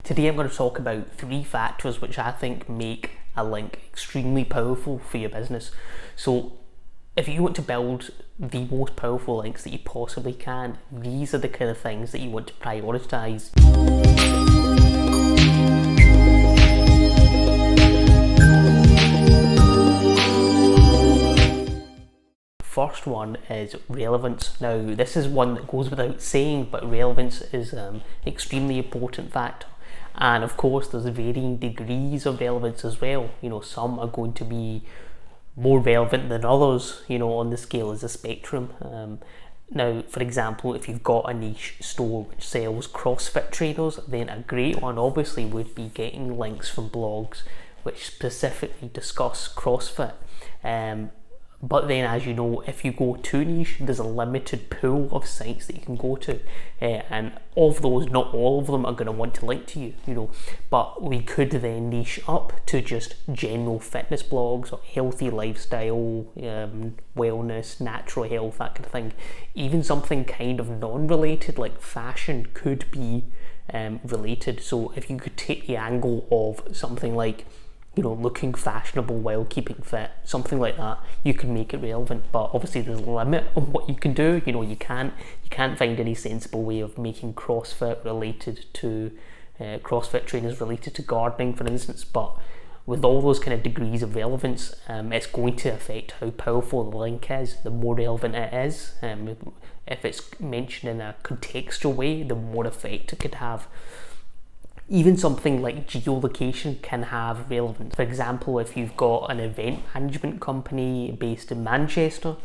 Today I'm going to talk about 3 factors which I think make a link extremely powerful for your business. So if you want to build the most powerful links that you possibly can, these are the kind of things that you want to prioritize. First one is relevance. Now this is one that goes without saying, but relevance is an extremely important factor. And of course there's varying degrees of relevance as well. Some are going to be more relevant than others, on the scale as a spectrum. Now, for example, if you've got a niche store which sells CrossFit trainers, then a great one obviously would be getting links from blogs which specifically discuss CrossFit. But then, as you know, if you go too niche, there's a limited pool of sites that you can go to, and of those, not all of them are going to want to link to you, but we could then niche up to just general fitness blogs or healthy lifestyle, wellness, natural health, that kind of thing. Even something kind of non-related like fashion could be related. So if you could take the angle of something like looking fashionable while keeping fit, something like that, you can make it relevant. But obviously there's a limit on what you can do. You can't find any sensible way of making CrossFit related to CrossFit trainers related to gardening, for instance. But with all those kind of degrees of relevance, it's going to affect how powerful the link is. The more relevant it is, if it's mentioned in a contextual way, the more effect it could have. Even something like geolocation can have relevance. For example, if you've got an event management company based in Manchester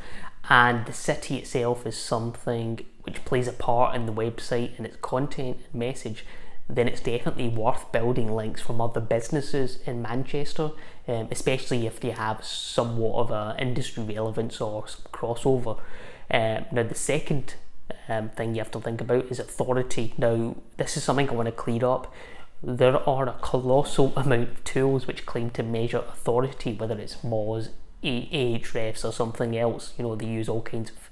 and the city itself is something which plays a part in the website and its content and message, then it's definitely worth building links from other businesses in Manchester, especially if they have somewhat of an industry relevance or some crossover. Now the second thing you have to think about is authority. Now this is something I want to clear up. There are a colossal amount of tools which claim to measure authority, whether it's Moz, Ahrefs or something else. They use all kinds of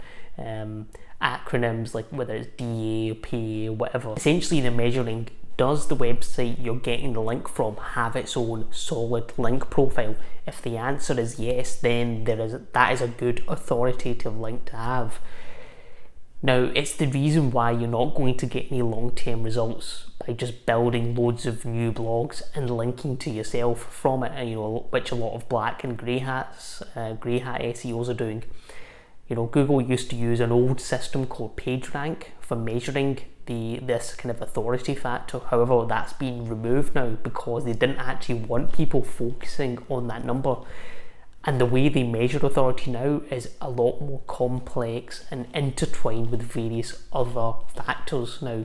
acronyms, like whether it's DA, PA, whatever. Essentially they're measuring, does the website you're getting the link from have its own solid link profile? If the answer is yes, then that is a good authoritative link to have. Now, it's the reason why you're not going to get any long-term results by just building loads of new blogs and linking to yourself from it, which a lot of black and grey hat SEOs are doing. Google used to use an old system called PageRank for measuring this kind of authority factor. However, that's been removed now because they didn't actually want people focusing on that number. And the way they measure authority now is a lot more complex and intertwined with various other factors now.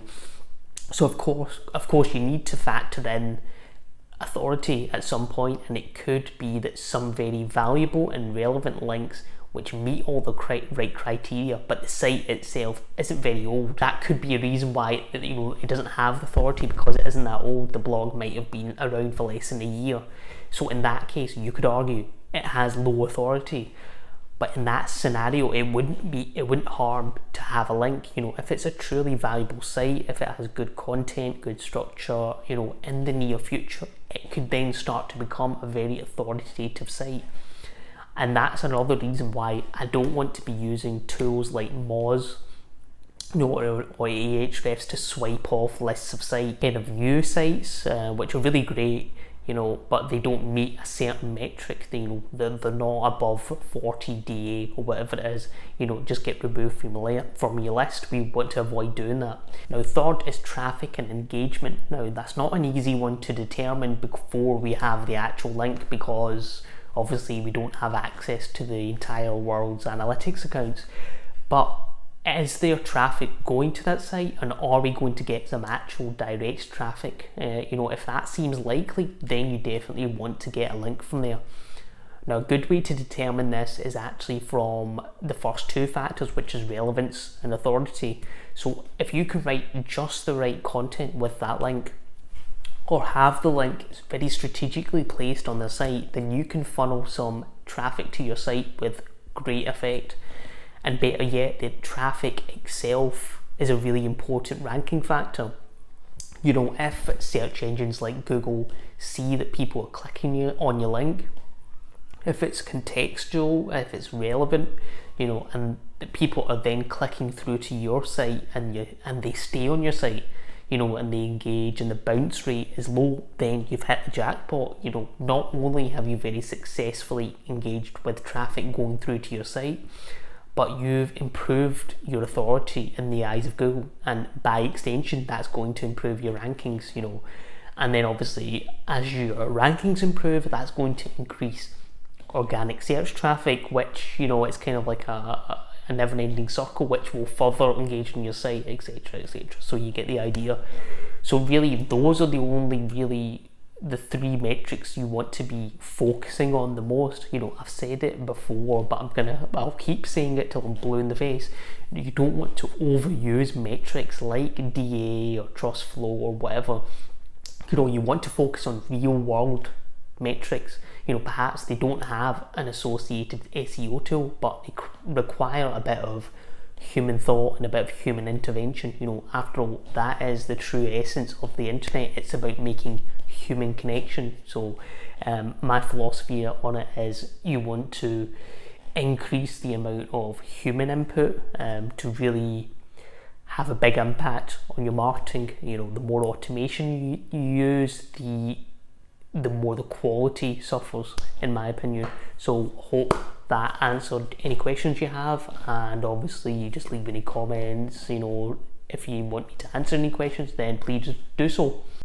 So of course you need to factor in authority at some point, and it could be that some very valuable and relevant links which meet all the right criteria, but the site itself isn't very old. That could be a reason why it doesn't have authority, because it isn't that old. The blog might have been around for less than a year. So in that case, you could argue it has low authority. But in that scenario, it wouldn't harm to have a link. If it's a truly valuable site, if it has good content, good structure, in the near future, it could then start to become a very authoritative site. And that's another reason why I don't want to be using tools like Moz, or Ahrefs to swipe off lists of sites. Kind of new sites, which are really great, but they don't meet a certain metric. They're not above 40 DA or whatever it is. Just get removed from your list. We want to avoid doing that. Now, third is traffic and engagement. Now, that's not an easy one to determine before we have the actual link, because obviously we don't have access to the entire world's analytics accounts. But is there traffic going to that site, and are we going to get some actual direct traffic? If that seems likely, then you definitely want to get a link from there. Now, a good way to determine this is actually from the first 2 factors, which is relevance and authority. So if you can write just the right content with that link, or have the link very strategically placed on the site, then you can funnel some traffic to your site with great effect. And better yet, the traffic itself is a really important ranking factor. You know, if search engines like Google see that people are clicking on your link, if it's contextual, if it's relevant, you know, and the people are then clicking through to your site and they stay on your site, you know, and they engage and the bounce rate is low, then you've hit the jackpot. You know, not only have you very successfully engaged with traffic going through to your site, but you've improved your authority in the eyes of Google, and by extension that's going to improve your rankings, you know. And then obviously as your rankings improve, that's going to increase organic search traffic, which, you know, it's kind of like a never-ending circle, which will further engage in your site, etc, etc. So you get the idea. So really those are the only really the three metrics you want to be focusing on the most. You know, I've said it before, but I'll keep saying it till I'm blue in the face. You don't want to overuse metrics like DA or trust flow or whatever. You know, you want to focus on real world metrics. You know, perhaps they don't have an associated SEO tool, but they require a bit of human thought and a bit of human intervention. You know, after all, that is the true essence of the internet. It's about making human connection. So my philosophy on it is you want to increase the amount of human input to really have a big impact on your marketing. You know, the more automation you use, the more the quality suffers, in my opinion. So hope that answered any questions you have, and obviously you just leave any comments. You know, if you want me to answer any questions, then please do so.